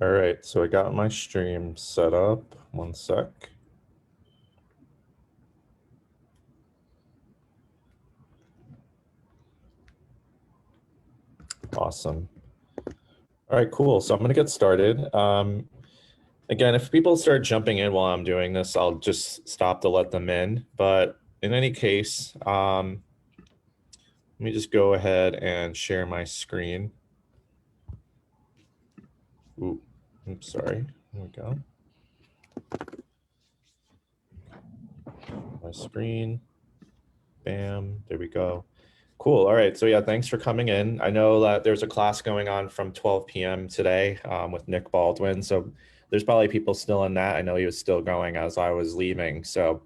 All right, so I got my stream set up. One sec. Awesome. All right, cool. So I'm going to get started. Again, if people start jumping in while I'm doing this, I'll just stop to let them in. But in any case, let me just go ahead and share my screen. Ooh, oops, sorry. There we go. My screen. Bam. There we go. Cool. All right. So yeah, thanks for coming in. I know that there's a class going on from 12 p.m. today with Nick Baldwin. So there's probably people still in that. I know he was still going as I was leaving. So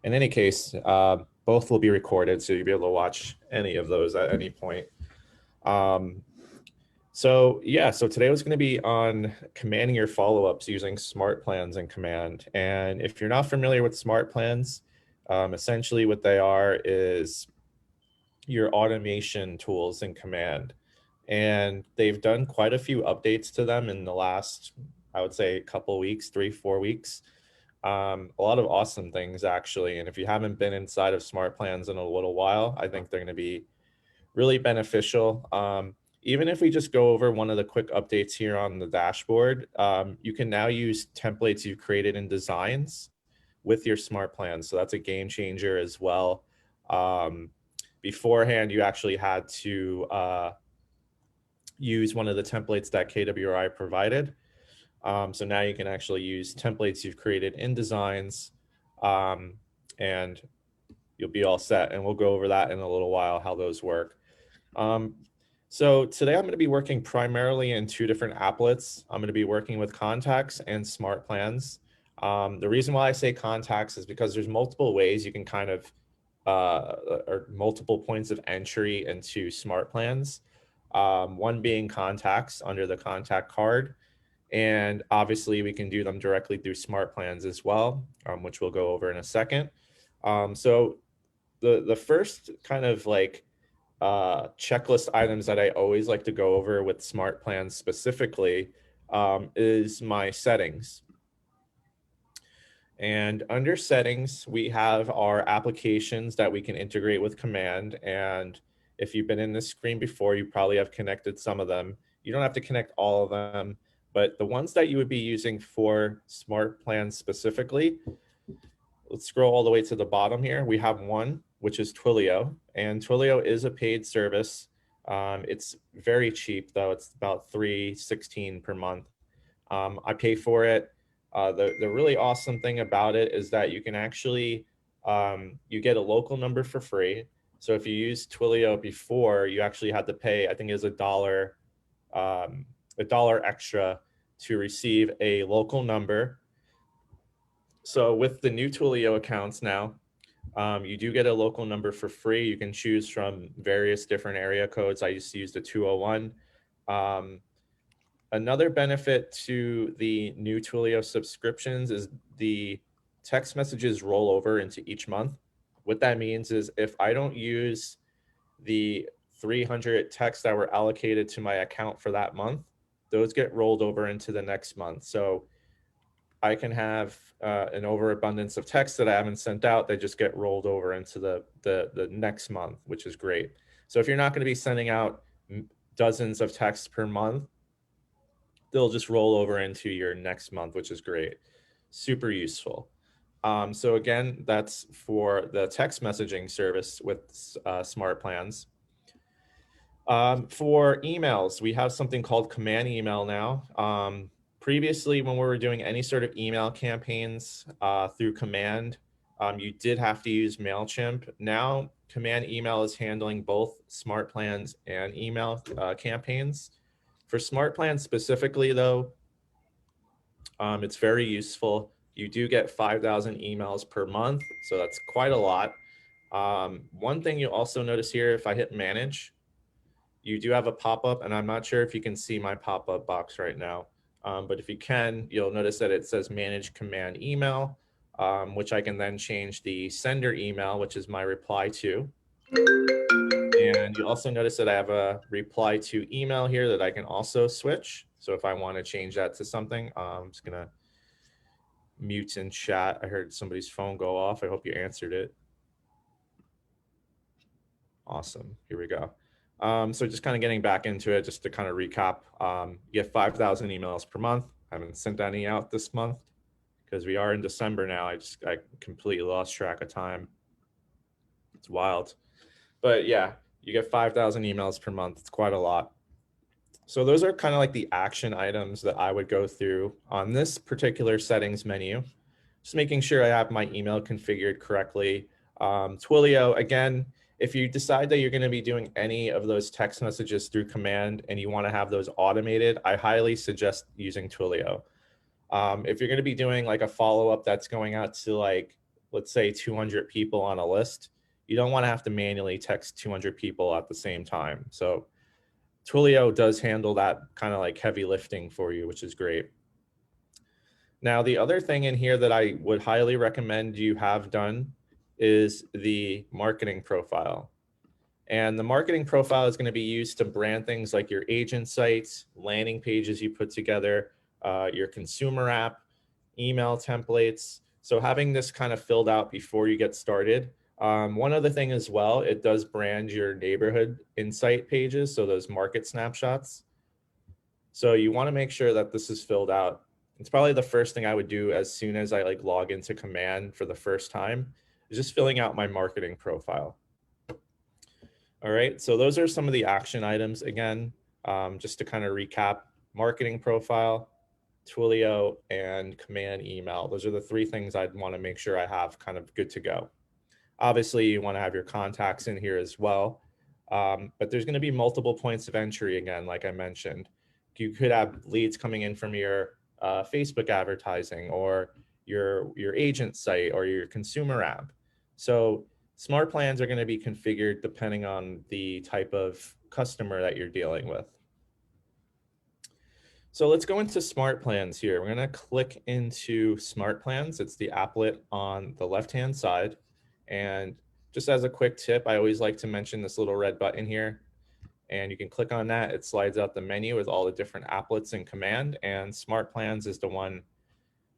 in any case, both will be recorded, so you'll be able to watch any of those at any point. So yeah, so today was going to be on commanding your follow-ups using Smartplans in Command. And if you're not familiar with Smartplans, essentially what they are is your automation tools in Command. And they've done quite a few updates to them in the last, I would say, couple weeks, 3-4 weeks. A lot of awesome things, actually. And if you haven't been inside of Smartplans in a little while, I think they're going to be really beneficial. Even if we just go over one of the quick updates here on the dashboard, you can now use templates you've created in designs with your Smartplans. So that's a game changer as well. Beforehand, you actually had to use one of the templates that KWRI provided. So now you can actually use templates you've created in designs, and you'll be all set. And we'll go over that in a little while, how those work. So today I'm going to be working primarily in two different applets. I'm going to be working with contacts and Smartplans. The reason why I say contacts is because there's multiple ways you can kind of, or multiple points of entry into Smartplans. One being contacts under the contact card. And obviously we can do them directly through Smartplans as well, which we'll go over in a second. So the first kind of like checklist items that I always like to go over with Smartplans specifically is my settings. And under settings, we have our applications that we can integrate with Command. And if you've been in this screen before, you probably have connected some of them. You don't have to connect all of them, but the ones that you would be using for Smartplans specifically, let's scroll all the way to the bottom here. We have one, which is Twilio, and Twilio is a paid service. It's very cheap though. It's about $3.16 per month. I pay for it. The really awesome thing about it is that you can actually, you get a local number for free. So if you used Twilio before, you actually had to pay, I think it was a dollar extra to receive a local number. So with the new Twilio accounts now, you do get a local number for free. You can choose from various different area codes. I used to use the 201. Another benefit to the new Twilio subscriptions is the text messages roll over into each month. What that means is if I don't use the 300 texts that were allocated to my account for that month, those get rolled over into the next month. So I can have an overabundance of text that I haven't sent out. They just get rolled over into the next month, which is great. So if you're not going to be sending out dozens of texts per month, they'll just roll over into your next month, which is great. Super useful. So again, that's for the text messaging service with Smartplans. For emails, we have something called Command Email now. Previously, when we were doing any sort of email campaigns through Command, you did have to use MailChimp. Now, Command Email is handling both Smartplans and email campaigns. For Smartplans specifically, though, it's very useful. You do get 5,000 emails per month, so that's quite a lot. One thing you'll also notice here, if I hit Manage, you do have a pop-up, and I'm not sure if you can see my pop-up box right now, but if you can, you'll notice that it says Manage Command Email, which I can then change the sender email, which is my reply to. And you also notice that I have a reply to email here that I can also switch. So if I want to change that to something, I'm just gonna mute in chat. I heard somebody's phone go off. I hope you answered it. Awesome. Here we go. So just kind of getting back into it, just to kind of recap, you get 5,000 emails per month. I haven't sent any out this month because we are in December now. I completely lost track of time. It's wild. But yeah, you get 5,000 emails per month. It's quite a lot. So those are kind of like the action items that I would go through on this particular settings menu. Just making sure I have my email configured correctly. Twilio, again, if you decide that you're going to be doing any of those text messages through command and you want to have those automated, I highly suggest using Twilio. If you're going to be doing like a follow-up that's going out to like, let's say 200 people on a list, you don't want to have to manually text 200 people at the same time. So Twilio does handle that kind of like heavy lifting for you, which is great. Now, the other thing in here that I would highly recommend you have done is the marketing profile. And the marketing profile is going to be used to brand things like your agent sites, landing pages you put together, your consumer app, email templates. So having this kind of filled out before you get started. One other thing as well, it does brand your neighborhood insight pages, so those market snapshots. So you want to make sure that this is filled out. It's probably the first thing I would do as soon as I like log into command for the first time, is just filling out my marketing profile. All right, so those are some of the action items again, just to kind of recap: marketing profile, Twilio, and command email. Those are the three things I'd want to make sure I have kind of good to go. Obviously, you want to have your contacts in here as well, but there's going to be multiple points of entry again, like I mentioned. You could have leads coming in from your Facebook advertising or your agent site or your consumer app. So smart plans are going to be configured depending on the type of customer that you're dealing with. So let's go into smart plans here. We're going to click into smart plans. It's the applet on the left-hand side. And just as a quick tip, I always like to mention this little red button here. And you can click on that. It slides out the menu with all the different applets in command. And smart plans is the one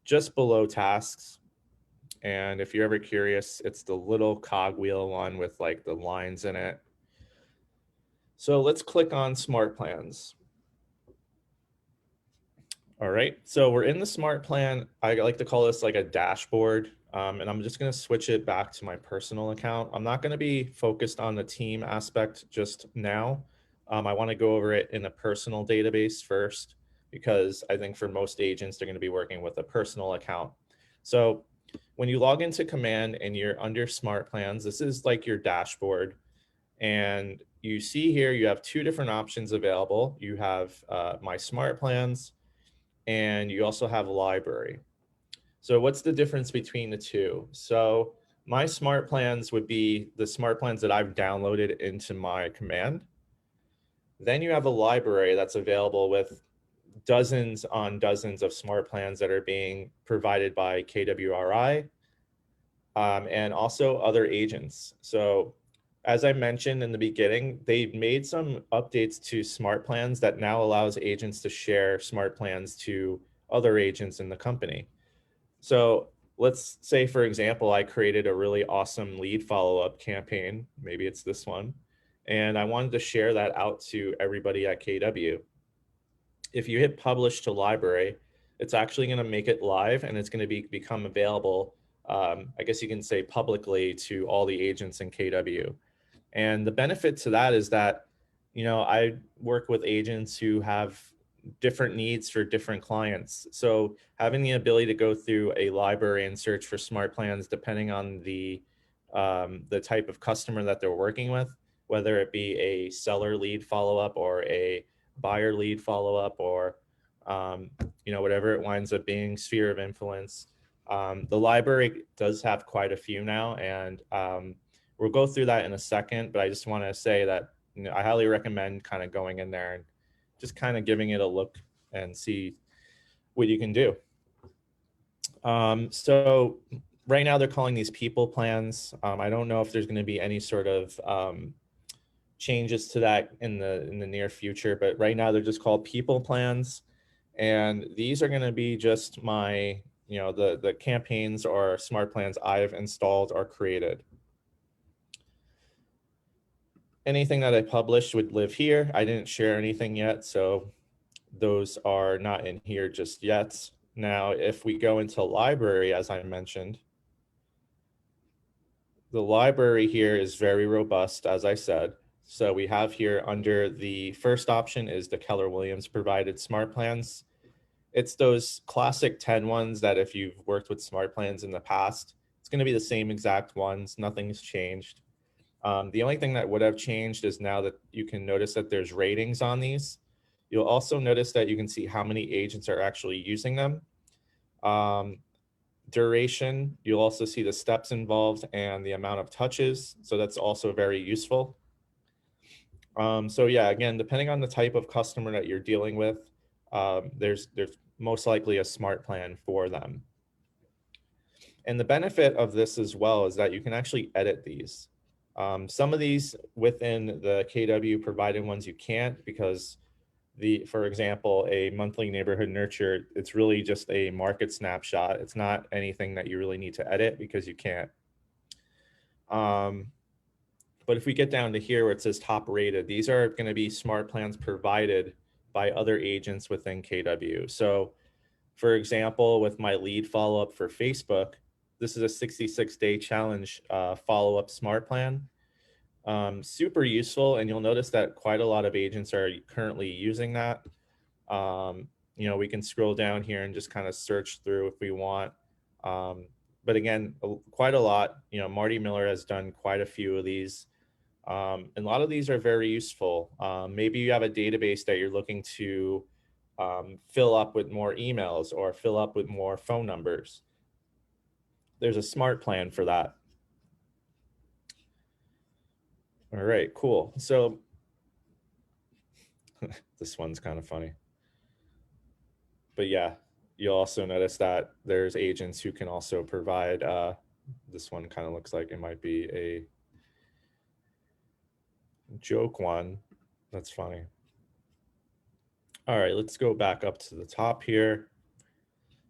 just below tasks. And if you're ever curious, it's the little cogwheel one with like the lines in it. So let's click on smart plans. All right, so we're in the smart plan. I like to call this like a dashboard, and I'm just going to switch it back to my personal account. I'm not going to be focused on the team aspect just now. I want to go over it in a personal database first, because I think for most agents, they're going to be working with a personal account. So when you log into command and you're under smart plans, this is like your dashboard. And you see here, you have two different options available. You have my smart plans, and you also have a library. So what's the difference between the two? So my smart plans would be the smart plans that I've downloaded into my command. Then you have a library that's available with dozens on dozens of smart plans that are being provided by KWRI, and also other agents. So as I mentioned in the beginning, they've made some updates to smart plans that now allows agents to share smart plans to other agents in the company. So let's say, for example, I created a really awesome lead follow-up campaign. Maybe it's this one. And I wanted to share that out to everybody at KW. If you hit publish to library, it's actually going to make it live, and it's going to become available, I guess you can say, publicly to all the agents in KW. And the benefit to that is that, you know, I work with agents who have different needs for different clients. So having the ability to go through a library and search for smart plans, depending on the type of customer that they're working with, whether it be a seller lead follow-up or a buyer lead follow-up, or you know, whatever it winds up being, sphere of influence. The library does have quite a few now, and we'll go through that in a second, but I just want to say that, you know, I highly recommend kind of going in there and just kind of giving it a look and see what you can do. So right now they're calling these people plans. I don't know if there's going to be any sort of changes to that in the near future, but right now they're just called people plans. And these are going to be just my, the campaigns or smart plans I've installed or created. Anything that I published would live here. I didn't share anything yet, so those are not in here just yet. Now, if we go into library, as I mentioned, the library here is very robust, as I said. So we have here under the first option is the Keller Williams provided smart plans. It's those classic 10 ones that if you've worked with smart plans in the past, it's going to be the same exact ones. Nothing's changed. The only thing that would have changed is now that you can notice that there's ratings on these. You'll also notice that you can see how many agents are actually using them. Duration, you'll also see the steps involved and the amount of touches. So that's also very useful. So yeah, again, depending on the type of customer that you're dealing with, there's most likely a smart plan for them. And the benefit of this as well is that you can actually edit these. Some of these within the KW provided ones you can't, because for example, a monthly neighborhood nurture, it's really just a market snapshot. It's not anything that you really need to edit because you can't. But if we get down to here where it says top rated, these are going to be smart plans provided by other agents within KW. So for example, with my lead follow-up for Facebook, this is a 66-day challenge follow-up smart plan. Super useful, and you'll notice that quite a lot of agents are currently using that. We can scroll down here and just kind of search through if we want. But again, quite a lot. Marty Miller has done quite a few of these. And a lot of these are very useful. Maybe you have a database that you're looking to fill up with more emails or fill up with more phone numbers. There's a smart plan for that. All right, cool. So this one's kind of funny. But yeah, you'll also notice that there's agents who can also provide, this one kind of looks like it might be a joke one. That's funny. All right, let's go back up to the top here.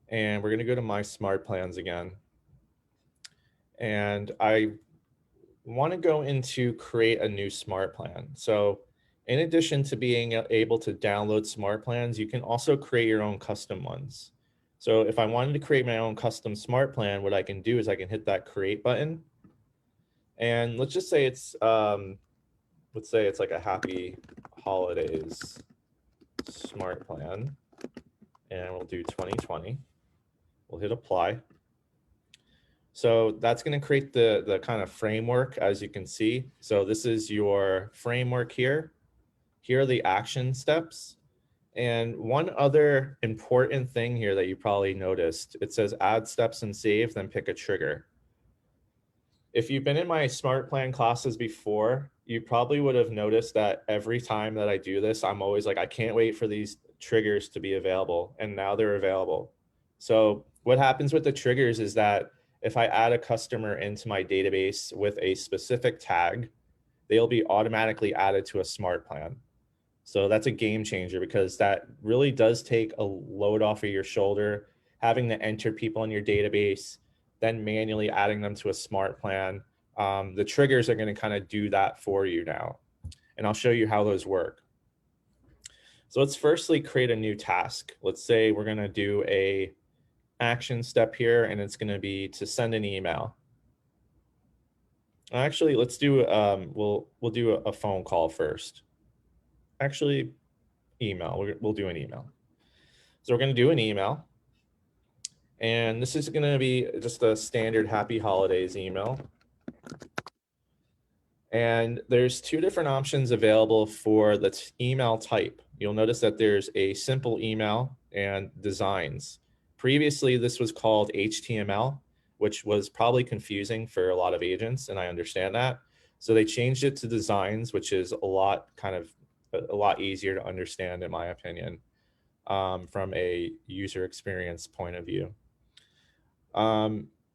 And we're going to go to my smart plans again. And I want to go into create a new smart plan. So in addition to being able to download smart plans, you can also create your own custom ones. So if I wanted to create my own custom smart plan, what I can do is I can hit that create button. And let's just say it's like a happy holidays smart plan. And we'll do 2020. We'll hit apply. So that's going to create the kind of framework, as you can see. So this is your framework here. Here are the action steps. And one other important thing here that you probably noticed, it says add steps and save, then pick a trigger. If you've been in my smart plan classes before, you probably would have noticed that every time that I do this, I'm always like, I can't wait for these triggers to be available. And now they're available. So what happens with the triggers is that if I add a customer into my database with a specific tag, they'll be automatically added to a smart plan. So that's a game changer, because that really does take a load off of your shoulder, having to enter people in your database, then manually adding them to a smart plan. The triggers are going to kind of do that for you now. And I'll show you how those work. So let's firstly create a new task. Let's say we're going to do a action step here, and it's going to be to send an email. Actually, let's do we'll do a phone call first. Actually, email. We'll do an email. So we're going to do an email, and this is going to be just a standard happy holidays email. And there's two different options available for the email type. You'll notice that there's a simple email and designs. Previously, this was called HTML, which was probably confusing for a lot of agents, and I understand that. So they changed it to designs, which is a lot easier to understand, in my opinion, from a user experience point of view.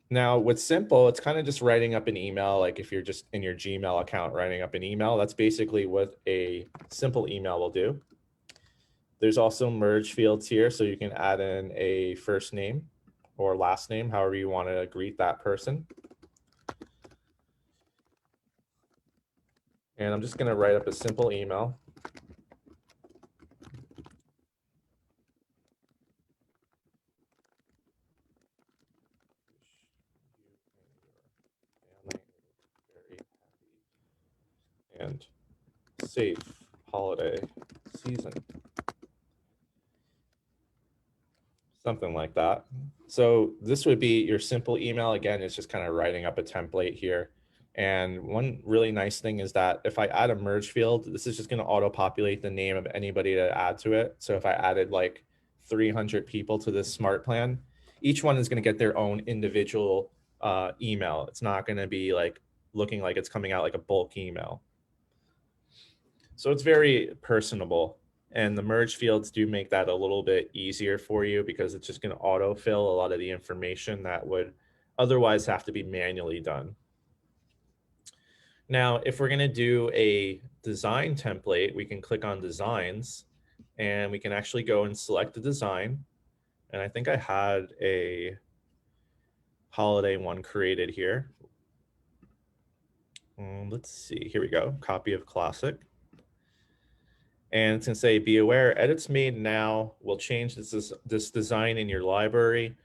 Now with simple, it's kind of just writing up an email. Like if you're just in your Gmail account writing up an email, that's basically what a simple email will do. There's also merge fields here, so you can add in a first name or last name, however you want to greet that person. And I'm just going to write up a simple email. And safe holiday season. Something like that. So this would be your simple email. Again, it's just kind of writing up a template here. And one really nice thing is that if I add a merge field, this is just going to auto-populate the name of anybody to add to it. So if I added like 300 people to this smart plan, each one is going to get their own individual email. It's not going to be like looking like it's coming out like a bulk email. So it's very personable. And the merge fields do make that a little bit easier for you because it's just going to autofill a lot of the information that would otherwise have to be manually done. Now, if we're going to do a design template, we can click on designs and we can actually go and select the design. And I think I had a holiday one created here. Let's see, here we go, copy of classic. And it's going to say, be aware, edits made now will change this design in your library.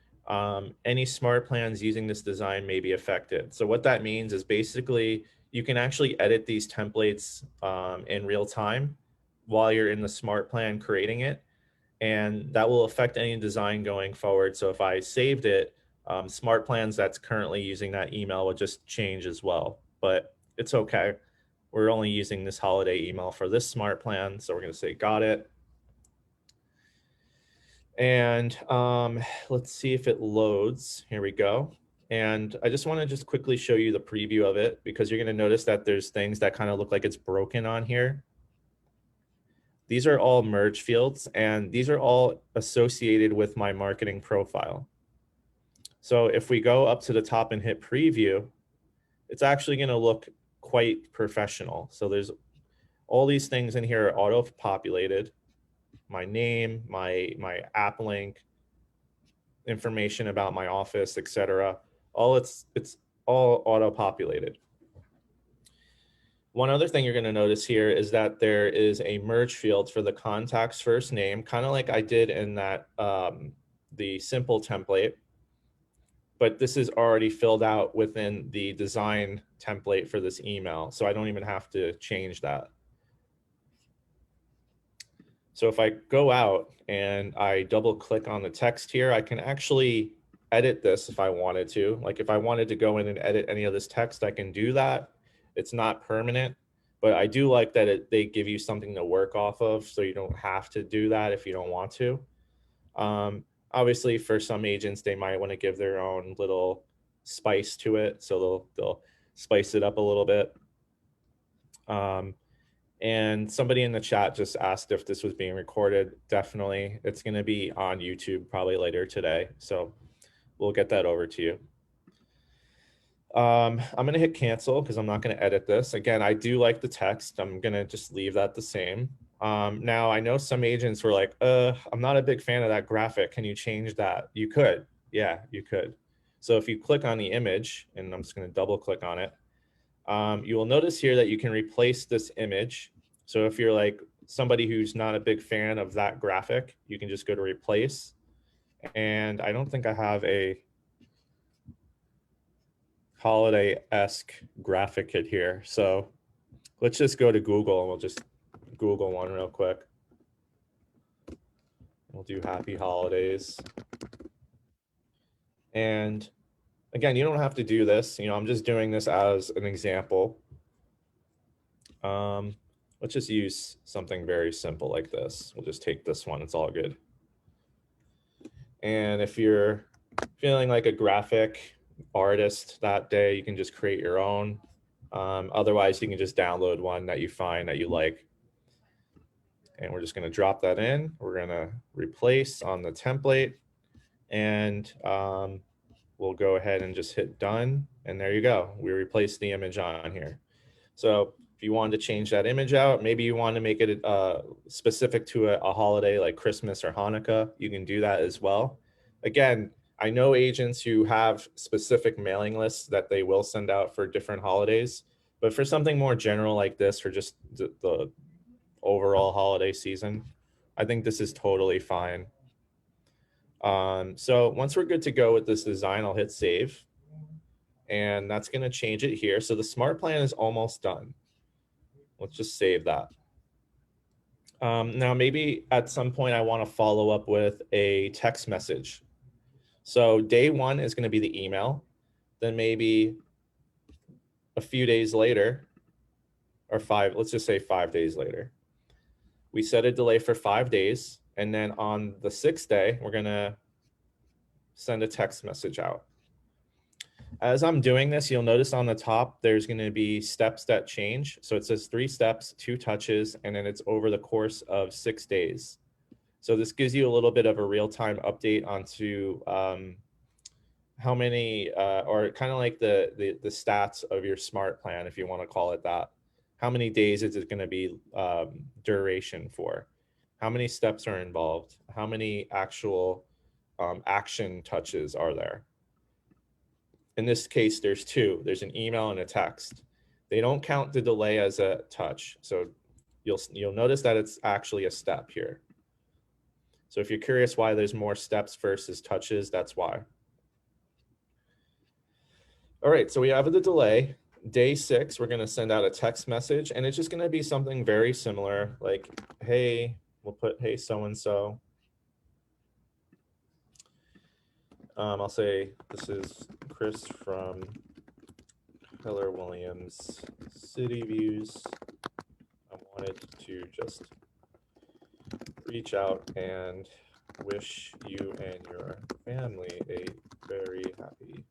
Any smart plans using this design may be affected. So what that means is basically you can actually edit these templates in real time while you're in the smart plan creating it. And that will affect any design going forward. So if I saved it, smart plans that's currently using that email will just change as well. But it's okay. We're only using this holiday email for this smart plan. So we're going to say, got it. And let's see if it loads. Here we go. And I just want to just quickly show you the preview of it because you're going to notice that there's things that kind of look like it's broken on here. These are all merge fields and these are all associated with my marketing profile. So if we go up to the top and hit preview, it's actually going to look quite professional. So there's all these things in here are auto-populated. My name, my app link, information about my office, etc. It's all auto-populated. One other thing you're going to notice here is that there is a merge field for the contact's first name, kind of like I did in that the simple template, but this is already filled out within the design template for this email, so I don't even have to change that. So if I go out and I double click on the text here, I can actually edit this if I wanted to. Like if I wanted to go in and edit any of this text, I can do that. It's not permanent, but I do like that they give you something to work off of so you don't have to do that if you don't want to. Obviously, for some agents, they might want to give their own little spice to it, so they'll spice it up a little bit. And somebody in the chat just asked if this was being recorded. Definitely. It's going to be on YouTube probably later today. So we'll get that over to you. I'm going to hit cancel because I'm not going to edit this. Again, I do like the text. I'm going to just leave that the same. Now, I know some agents were like, I'm not a big fan of that graphic. Can you change that? You could. Yeah, you could. So if you click on the image, and I'm just going to double click on it, you will notice here that you can replace this image. So if you're like somebody who's not a big fan of that graphic, you can just go to replace. And I don't think I have a holiday-esque graphic kit here. So let's just go to Google and we'll just Google one real quick. We'll do happy holidays. And again, you don't have to do this. I'm just doing this as an example. Let's just use something very simple like this. We'll just take this one. It's all good. And if you're feeling like a graphic artist that day, you can just create your own. Otherwise, you can just download one that you find that you like. And we're just going to drop that in. We're going to replace on the template. And we'll go ahead and just hit done. And there you go. We replaced the image on here. So If you wanted to change that image out, maybe you want to make it specific to a holiday like Christmas or Hanukkah, you can do that as well. Again, I know agents who have specific mailing lists that they will send out for different holidays, but for something more general like this, for just the overall holiday season, I think this is totally fine. So once we're good to go with this design, I'll hit save, and that's going to change it here. So the smart plan is almost done. Let's just save that. Now, maybe at some point I want to follow up with a text message. So day one is going to be the email. Then maybe a few days later, or let's just say 5 days later, we set a delay for 5 days. And then on the 6th day, we're going to send a text message out. As I'm doing this, you'll notice on the top, there's going to be steps that change. So it says 3 steps, 2 touches, and then it's over the course of 6 days. So this gives you a little bit of a real-time update onto how many, or kind of like the stats of your smart plan, if you want to call it that. How many days is it going to be duration for? How many steps are involved? How many actual action touches are there? In this case, there's 2. There's an email and a text. They don't count the delay as a touch. So you'll notice that it's actually a step here. So if you're curious why there's more steps versus touches, that's why. All right, so we have the delay. Day 6, we're going to send out a text message, and it's just going to be something very similar, like, hey, we'll put, hey, so-and-so. I'll say, this is Chris from Keller Williams City Views. I wanted to just reach out and wish you and your family a very happy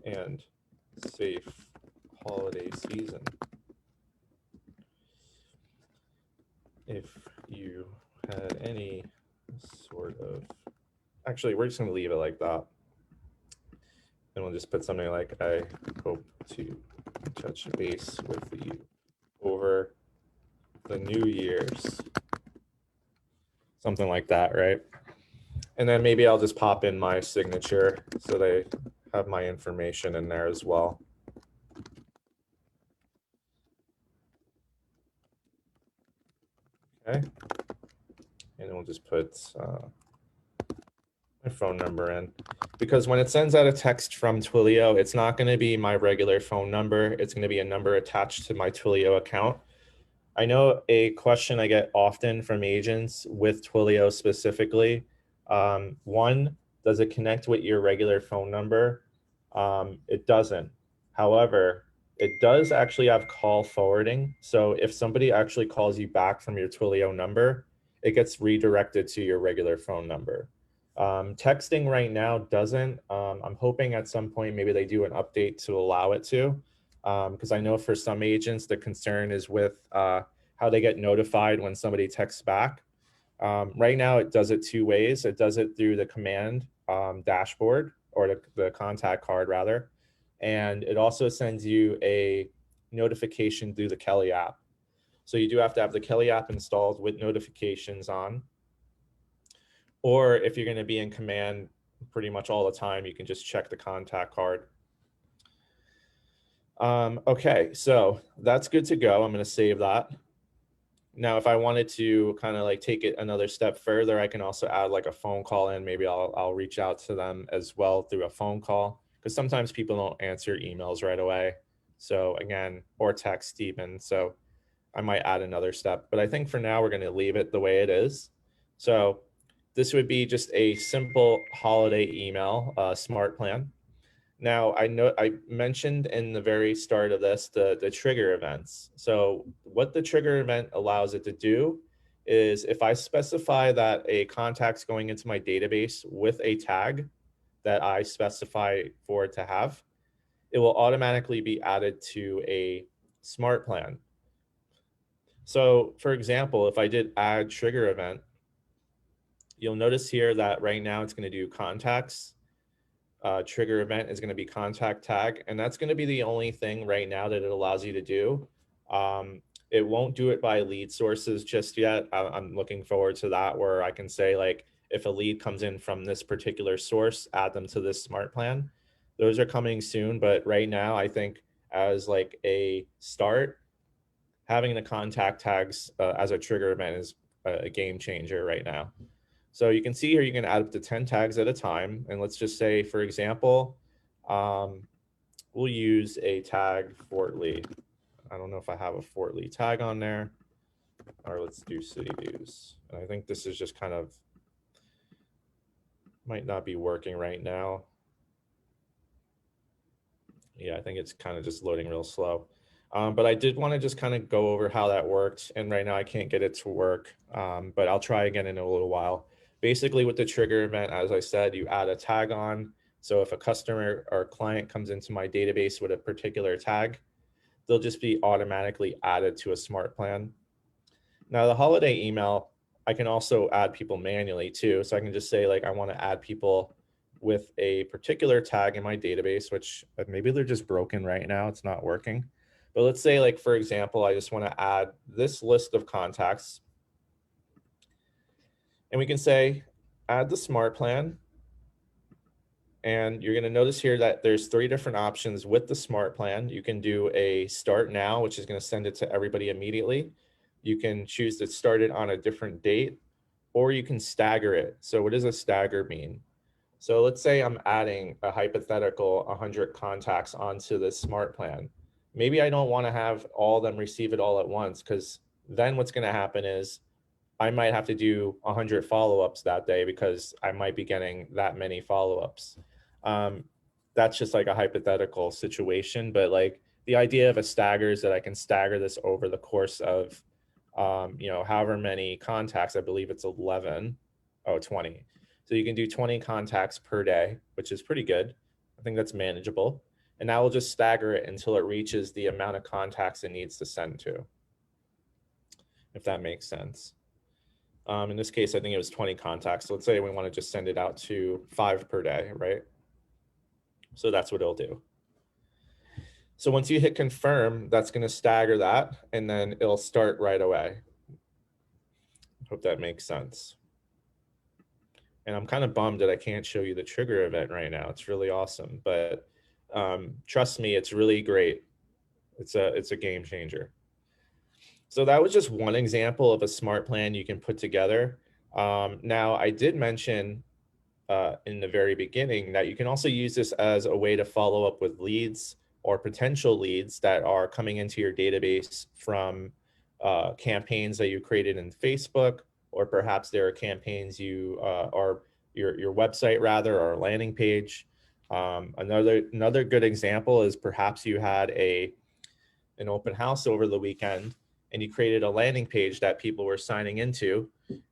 and safe holiday season. If you had any sort of, actually, we're just going to leave it like that. And we'll just put something like, I hope to touch base with you over the New Year's. Something like that, right? And then maybe I'll just pop in my signature so they have my information in there as well. Okay. And then we'll just put my phone number in, because when it sends out a text from Twilio, it's not going to be my regular phone number. It's going to be a number attached to my Twilio account. I know a question I get often from agents with Twilio specifically. One, does it connect with your regular phone number? It doesn't. However, it does actually have call forwarding. So if somebody actually calls you back from your Twilio number, it gets redirected to your regular phone number. Texting right now doesn't. I'm hoping at some point maybe they do an update to allow it to, because I know for some agents the concern is with how they get notified when somebody texts back. Right now it does it 2 ways. It does it through the command dashboard, or the contact card rather, and it also sends you a notification through the Kelly app. So you do have to have the Kelly app installed with notifications on. Or if you're going to be in command pretty much all the time, you can just check the contact card. Okay, so that's good to go. I'm going to save that. Now, if I wanted to kind of like take it another step further, I can also add like a phone call in. Maybe I'll reach out to them as well through a phone call, because sometimes people don't answer emails right away. So again, or text even. So I might add another step, but I think for now we're going to leave it the way it is. So this would be just a simple holiday email, smart plan. Now, I know I mentioned in the very start of this the trigger events. So what the trigger event allows it to do is, if I specify that a contact's going into my database with a tag that I specify for it to have, it will automatically be added to a smart plan. So for example, if I did add trigger event, you'll notice here that right now it's going to do contacts. Trigger event is going to be contact tag, and that's going to be the only thing right now that it allows you to do. It won't do it by lead sources just yet. I'm looking forward to that, where I can say, like, if a lead comes in from this particular source, add them to this smart plan. Those are coming soon, but right now I think as like a start, having the contact tags as a trigger event is a game changer right now. So you can see here, you can add up to 10 tags at a time. And let's just say, for example, um, we'll use a tag Fort Lee. I don't know if I have a Fort Lee tag on there, or let's do city views. And I think this is just kind of, might not be working right now. Yeah, I think it's kind of just loading real slow. But I did want to just kind of go over how that worked. And right now I can't get it to work, but I'll try again in a little while. Basically with the trigger event, as I said, you add a tag on. So if a customer or client comes into my database with a particular tag, they'll just be automatically added to a smart plan. Now the holiday email, I can also add people manually too. So I can just say, like, I want to add people with a particular tag in my database, which maybe they're just broken right now, it's not working. But let's say, like, for example, I just want to add this list of contacts. And we can say, add the smart plan. And you're going to notice here that there's 3 different options with the smart plan. You can do a start now, which is going to send it to everybody immediately. You can choose to start it on a different date, or you can stagger it. So what does a stagger mean? So let's say I'm adding a hypothetical 100 contacts onto this smart plan. Maybe I don't want to have all of them receive it all at once, because then what's going to happen is I might have to do 100 follow-ups that day because I might be getting that many follow-ups. Um, that's just like a hypothetical situation, but like the idea of a stagger is that I can stagger this over the course of, however many contacts. I believe it's 20. So you can do 20 contacts per day, which is pretty good. I think that's manageable. And now we'll just stagger it until it reaches the amount of contacts it needs to send to, if that makes sense. In this case, I think it was 20 contacts. So let's say we want to just send it out to 5 per day, right? So that's what it'll do. So once you hit confirm, that's going to stagger that, and then it'll start right away. Hope that makes sense. And I'm kind of bummed that I can't show you the trigger event right now. It's really awesome, but trust me, it's really great. It's a game changer. So that was just one example of a smart plan you can put together. Now, I did mention in the very beginning that you can also use this as a way to follow up with leads or potential leads that are coming into your database from campaigns that you created in Facebook, or perhaps there are campaigns you or your website rather, or a landing page. Another good example is perhaps you had an open house over the weekend and you created a landing page that people were signing into,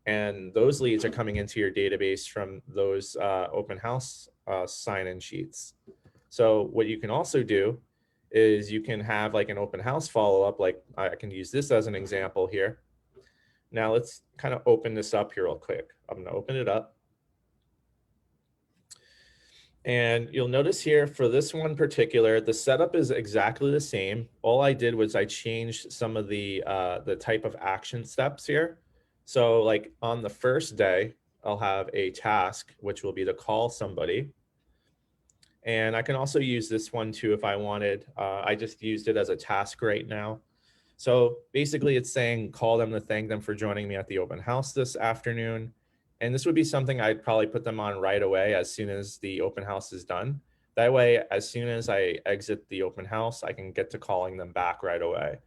and those leads are coming into your database from those open house sign-in sheets. So what you can also do is you can have like an open house follow-up. Like I can use this as an example here. Now let's kind of open this up here real quick. I'm going to open it up. And you'll notice here for this one particular, the setup is exactly the same. All I did was I changed some of the type of action steps here. So like on the first day, I'll have a task, which will be to call somebody. And I can also use this one too if I wanted. I just used it as a task right now. So basically it's saying call them to thank them for joining me at the open house this afternoon. And this would be something I'd probably put them on right away as soon as the open house is done. That way, as soon as I exit the open house, I can get to calling them back right away.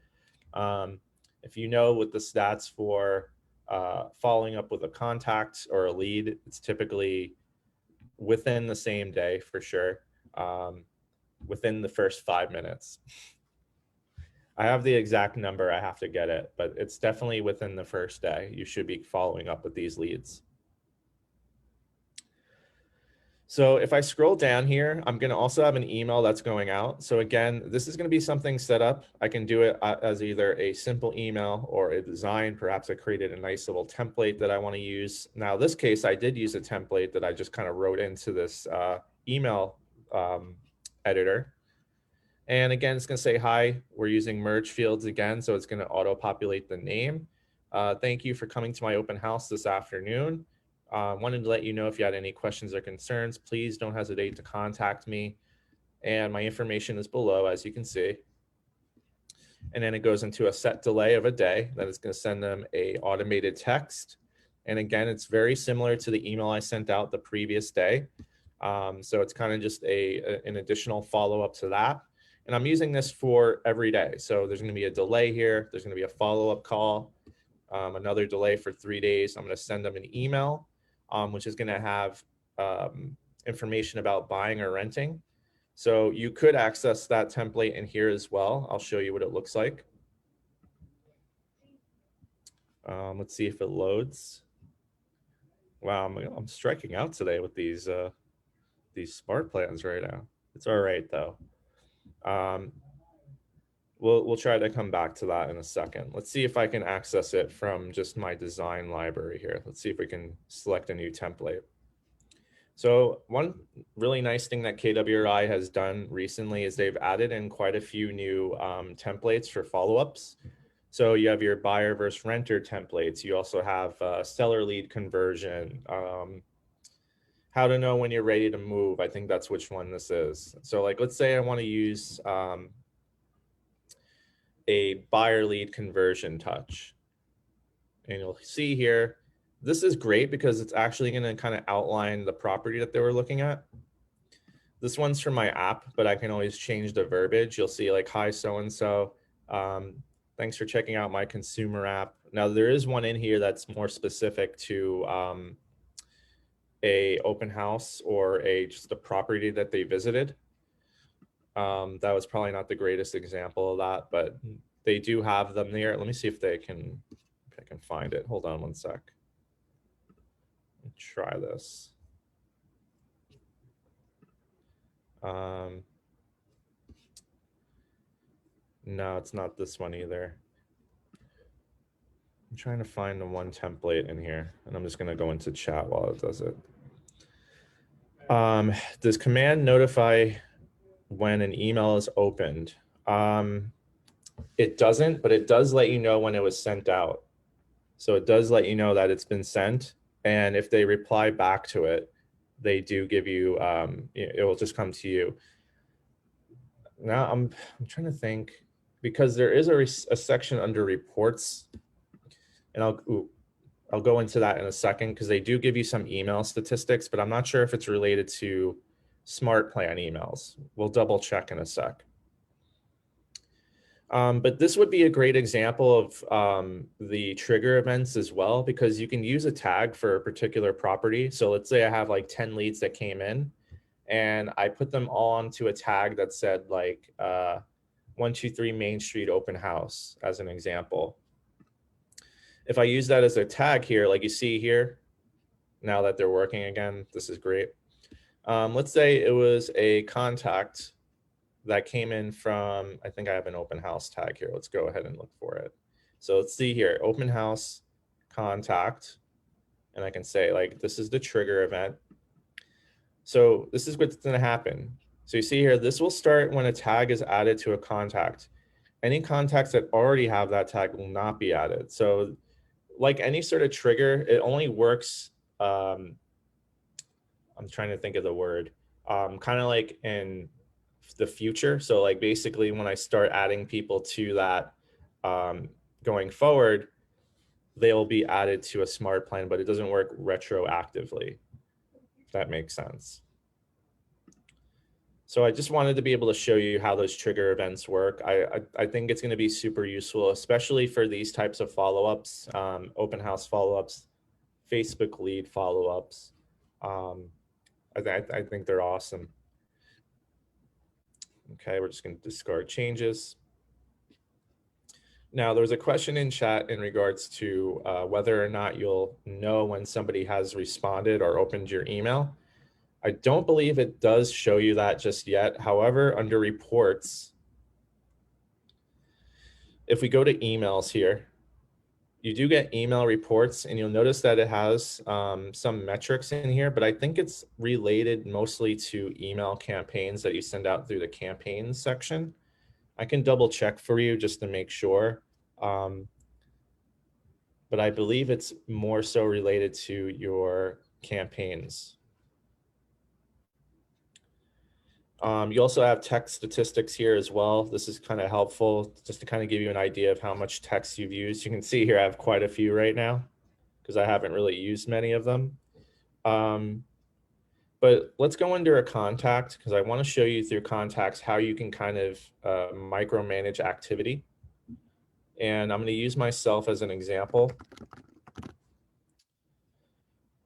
If you know what the stats for following up with a contact or a lead, it's typically within the same day for sure, within the first 5 minutes. I have the exact number, I have to get it, but it's definitely within the first day. You should be following up with these leads. So if I scroll down here, I'm going to also have an email that's going out. So again, this is going to be something set up. I can do it as either a simple email or a design. Perhaps I created a nice little template that I want to use. Now, this case, I did use a template that I just kind of wrote into this email editor. And again, it's going to say, hi, we're using merge fields again, so it's going to auto-populate the name. Thank you for coming to my open house this afternoon. Wanted to let you know if you had any questions or concerns, please don't hesitate to contact me. And my information is below, as you can see. And then it goes into a set delay of a day. Then it's going to send them a automated text. And again, it's very similar to the email I sent out the previous day. So it's kind of just an additional follow-up to that. And I'm using this for every day. So there's going to be a delay here. There's going to be a follow-up call, another delay for 3 days. I'm going to send them an email, which is going to have information about buying or renting. So you could access that template in here as well. I'll show you what it looks like. Let's see if it loads. Wow, I'm striking out today with these smart plans right now. It's all right though. We'll try to come back to that in a second. Let's see if I can access it from just my design library here. Let's see if we can select a new template. So one really nice thing that KWRI has done recently is they've added in quite a few new templates for follow-ups. So you have your buyer versus renter templates. You also have seller lead conversion, how to know when you're ready to move. I think that's which one this is. So like, let's say I want to use a buyer lead conversion touch. And you'll see here, this is great because it's actually going to kind of outline the property that they were looking at. This one's from my app, but I can always change the verbiage. You'll see like, hi, so-and-so. Thanks for checking out my consumer app. Now there is one in here that's more specific to a open house or just a property that they visited. That was probably not the greatest example of that, but they do have them there. Let me see if I can find it. Hold on one sec. Try this. No, it's not this one either. I'm trying to find the one template in here, and I'm just going to go into chat while it does it. Does command notify when an email is opened? It doesn't, but it does let you know when it was sent out. So it does let you know that it's been sent. And if they reply back to it, they do give you, it will just come to you. Now I'm trying to think, because there is a section under reports, and I'll go into that in a second because they do give you some email statistics, but I'm not sure if it's related to Smartplan emails. We'll double check in a sec. But this would be a great example of the trigger events as well, because you can use a tag for a particular property. So let's say I have like 10 leads that came in, and I put them all onto a tag that said like 123 Main Street open house as an example. If I use that as a tag here, like you see here, now that they're working again, this is great. Let's say it was a contact that came in from, I think I have an open house tag here. Let's go ahead and look for it. So let's see here, open house contact. And I can say like, this is the trigger event. So this is what's gonna happen. So you see here, this will start when a tag is added to a contact. Any contacts that already have that tag will not be added. So like any sort of trigger, it only works, I'm trying to think of the word, kind of like in the future. So like basically when I start adding people to that going forward, they'll be added to a smart plan, but it doesn't work retroactively, if that makes sense. So I just wanted to be able to show you how those trigger events work. I think it's going to be super useful, especially for these types of follow-ups, open house follow-ups, Facebook lead follow-ups. I think they're awesome. Okay, we're just going to discard changes. Now, there was a question in chat in regards to whether or not you'll know when somebody has responded or opened your email. I don't believe it does show you that just yet. However, under reports, if we go to emails here, You do get email reports, and you'll notice that it has some metrics in here, but I think it's related mostly to email campaigns that you send out through the campaigns section. I can double check for you just to make sure. But I believe it's more so related to your campaigns. You also have text statistics here as well. This is kind of helpful just to kind of give you an idea of how much text you've used. You can see here I have quite a few right now because I haven't really used many of them. But let's go under a contact because I want to show you through contacts how you can kind of micromanage activity. And I'm going to use myself as an example.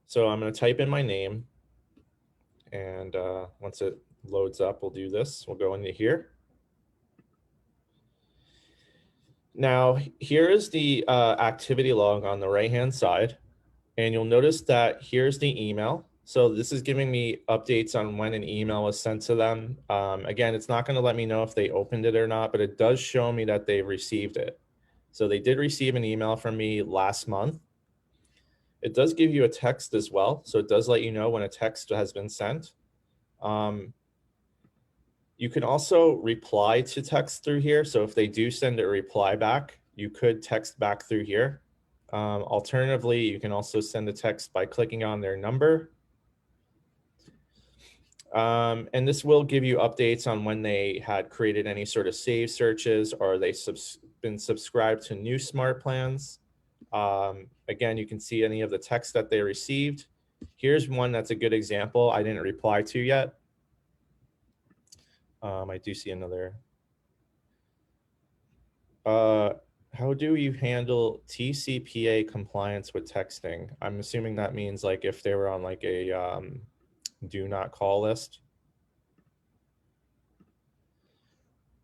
So I'm going to type in my name, and once it loads up, we'll do this. We'll go into here. Now, here is the activity log on the right-hand side, and you'll notice that here's the email. So this is giving me updates on when an email was sent to them. Again, it's not going to let me know if they opened it or not, but it does show me that they received it. So they did receive an email from me last month. It does give you a text as well. So it does let you know when a text has been sent. You can also reply to text through here. So if they do send a reply back, you could text back through here. Alternatively, you can also send a text by clicking on their number. And this will give you updates on when they had created any sort of save searches or they been subscribed to new Smartplans. Again, you can see any of the text that they received. Here's one that's a good example I didn't reply to yet. I do see another. How do you handle TCPA compliance with texting? I'm assuming that means like if they were on like a do not call list.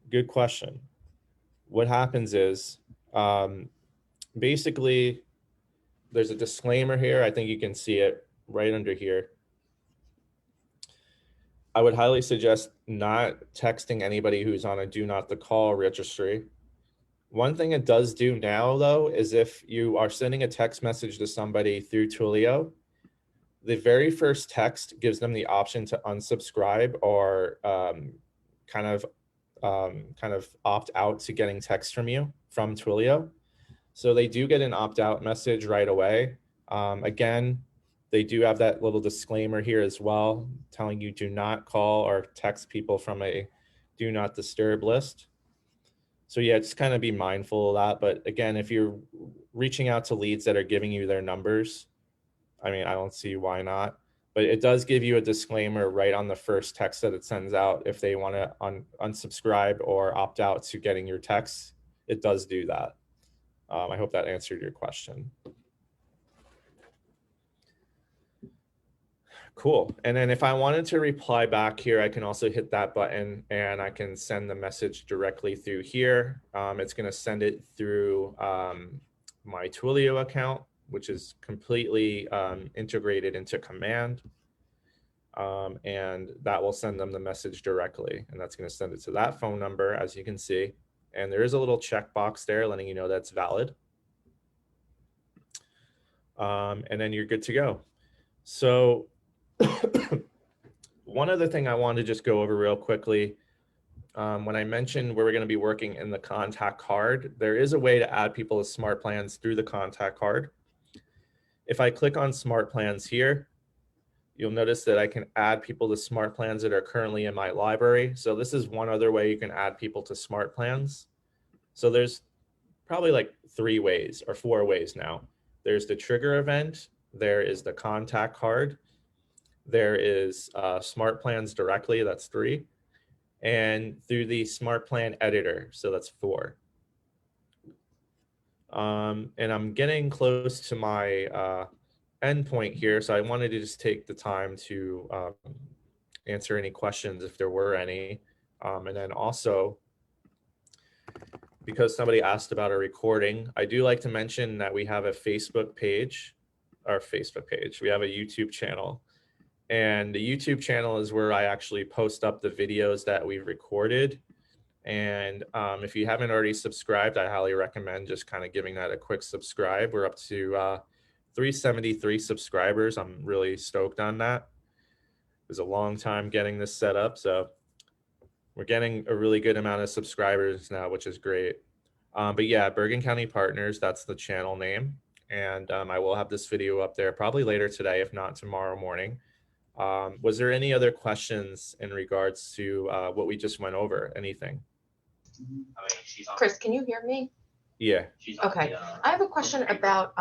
Good question. What happens is basically there's a disclaimer here. I think you can see it right under here. I would highly suggest not texting anybody who's on a do not the call registry. One thing it does do now, though, is if you are sending a text message to somebody through Twilio, the very first text gives them the option to unsubscribe or kind of opt out to getting text from you from Twilio. So they do get an opt-out message right away. Again, they do have that little disclaimer here as well, telling you do not call or text people from a do not disturb list. So yeah, just kind of be mindful of that. But again, if you're reaching out to leads that are giving you their numbers, I mean, I don't see why not. But it does give you a disclaimer right on the first text that it sends out. If they want to unsubscribe or opt out to getting your texts, it does do that. I hope that answered your question. Cool. And then if I wanted to reply back here, I can also hit that button and I can send the message directly through here. It's going to send it through my Twilio account, which is completely integrated into Command. And that will send them the message directly. And that's going to send it to that phone number, as you can see. And there is a little checkbox there letting you know that's valid. And then you're good to go. So one other thing I wanted to just go over real quickly, when I mentioned we're going to be working in the contact card, there is a way to add people to Smartplans through the contact card. If I click on Smartplans here, you'll notice that I can add people to Smartplans that are currently in my library. So this is one other way you can add people to Smartplans. So there's probably like 3 ways or 4 ways now. There's the trigger event, there is the contact card, there is Smartplans directly, that's 3, and through the Smartplan editor, so that's 4. And I'm getting close to my endpoint here, so I wanted to just take the time to answer any questions if there were any. And then also, because somebody asked about a recording, I do like to mention that we have a Facebook page, we have a YouTube channel. And the YouTube channel is where I actually post up the videos that we've recorded. And if you haven't already subscribed, I highly recommend just kind of giving that a quick subscribe. We're up to 373 subscribers. I'm really stoked on that. It was a long time getting this set up, so we're getting a really good amount of subscribers now, which is great. But yeah, Bergen County Partners, that's the channel name. And I will have this video up there probably later today, if not tomorrow morning. Was there any other questions in regards to what we just went over? Anything? Chris, can you hear me? Yeah. Okay. I have a question about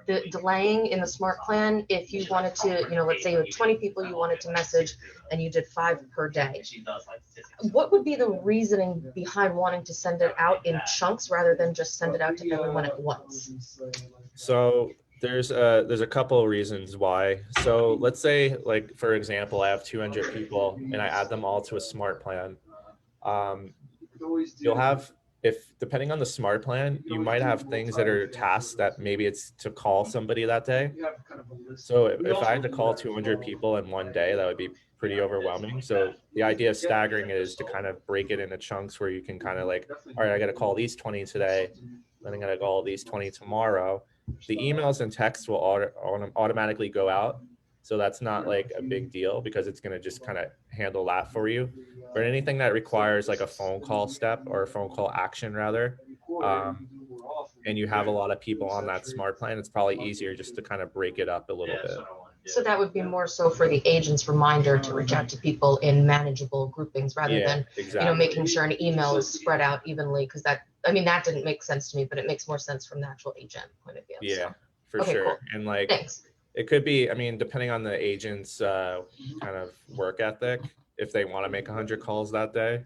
the delaying in the Smartplan. If you wanted to, let's say you had 20 people you wanted to message and you did 5 per day. What would be the reasoning behind wanting to send it out in chunks rather than just send it out to everyone at once? So there's a couple of reasons why. So let's say, like, for example, I have 200 people and I add them all to a Smartplan. You'll have, if depending on the Smartplan, you might have things that are tasks that maybe it's to call somebody that day. So if I had to call 200 people in one day, that would be pretty overwhelming. So the idea of staggering is to kind of break it into chunks where you can kind of like, all right, I got to call these 20 today, then I'm going to call these 20 tomorrow. The emails and texts will automatically go out. So that's not like a big deal because it's going to just kind of handle that for you. But anything that requires like a phone call step or a phone call action rather, and you have a lot of people on that Smartplan, it's probably easier just to kind of break it up a little bit. So that would be more so for the agent's reminder to reach out to people in manageable groupings rather than, exactly. Making sure an email is spread out evenly, because that didn't make sense to me, but it makes more sense from the actual agent point of view. Yeah, so. For Okay, sure. Cool. And like, Thanks. It could be, depending on the agent's kind of work ethic, if they want to make 100 calls that day.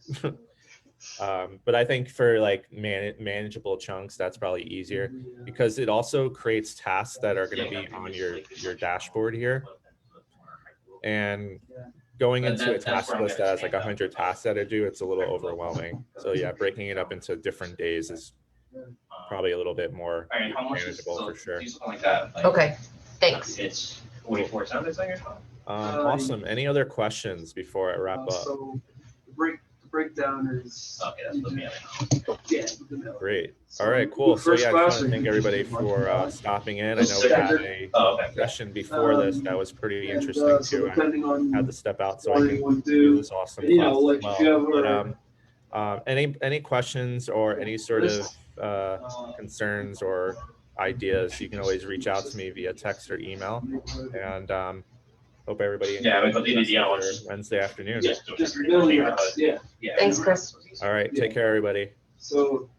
But I think for like manageable chunks, that's probably easier because it also creates tasks that are going to be on your dashboard here. And going into a task list that has like 100 tasks that I do, it's a little overwhelming. So yeah, breaking it up into different days is probably a little bit more manageable for sure. Okay, thanks. It's 44 cents, I guess. Awesome. Any other questions before I wrap up? So the breakdown is Great. All right, cool. So yeah, I just want to thank everybody for stopping in. I know we had a session before this that was pretty interesting too. I had to step out so I can do this awesome class as well. But, any questions or any sort of concerns or ideas, you can always reach out to me via text or email. And hope everybody enjoys Wednesday afternoon. Thanks, Chris. All right, take care, everybody. So